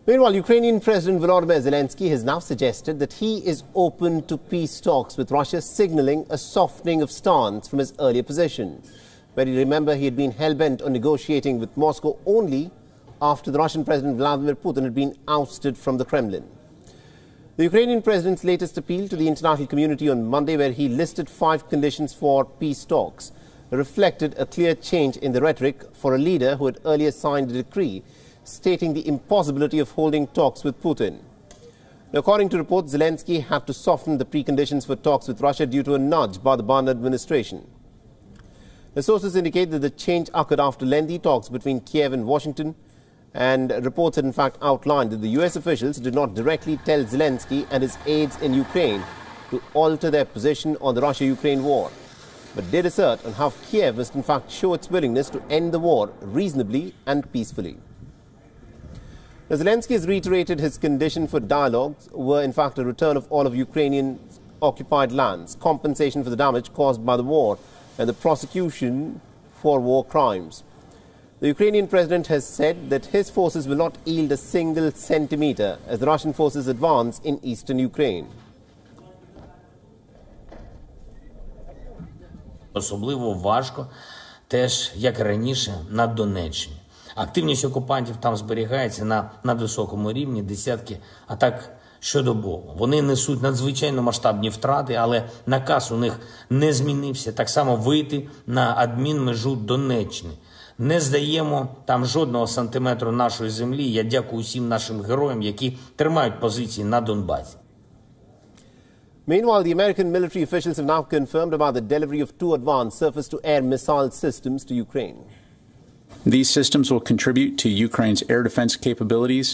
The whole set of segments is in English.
Meanwhile, Ukrainian President Volodymyr Zelensky has now suggested that he is open to peace talks with Russia, signaling a softening of stance from his earlier position. But you remember he had been hell-bent on negotiating with Moscow only after the Russian President Vladimir Putin had been ousted from the Kremlin. The Ukrainian president's latest appeal to the international community on Monday, where he listed 5 conditions for peace talks, reflected a clear change in the rhetoric for a leader who had earlier signed a decree stating the impossibility of holding talks with Putin. Now, according to reports, Zelensky had to soften the preconditions for talks with Russia due to a nudge by the Biden administration. The sources indicate that the change occurred after lengthy talks between Kiev and Washington, and reports had in fact outlined that the US officials did not directly tell Zelensky and his aides in Ukraine to alter their position on the Russia-Ukraine war, but did assert on how Kiev must in fact show its willingness to end the war reasonably and peacefully. Now, Zelensky has reiterated his condition for dialogues were in fact a return of all of Ukrainian occupied lands, compensation for the damage caused by the war, and the prosecution for war crimes. The Ukrainian president has said that his forces will not yield a single centimeter as the Russian forces advance in eastern Ukraine. Особливо важко теж, як і раніше, на Донеччині. Активність окупантів там зберігається на надвисокому рівні, десятки атак щодобово. Вони несуть надзвичайно масштабні втрати, але наказ у них не змінився. Так само вийти на адмінмежу Донеччини. Не здаємо там жодного сантиметру нашої землі. Я дякую усім нашим героям, які тримають позиції на Донбасі. Meanwhile, the American military officials have now confirmed about the delivery of 2 advanced surface-to-air missile systems to Ukraine. These systems will contribute to Ukraine's air defense capabilities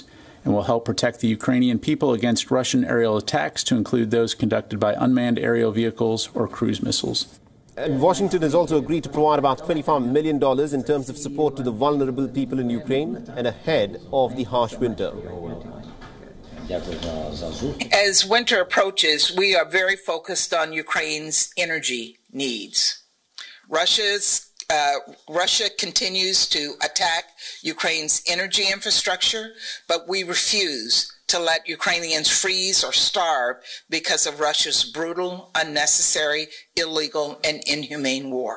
and will help protect the Ukrainian people against Russian aerial attacks, to include those conducted by unmanned aerial vehicles or cruise missiles. And Washington has also agreed to provide about $25 million in terms of support to the vulnerable people in Ukraine and ahead of the harsh winter. As winter approaches, we are very focused on Ukraine's energy needs. Russia continues to attack Ukraine's energy infrastructure, but we refuse to let Ukrainians freeze or starve because of Russia's brutal, unnecessary, illegal, and inhumane war.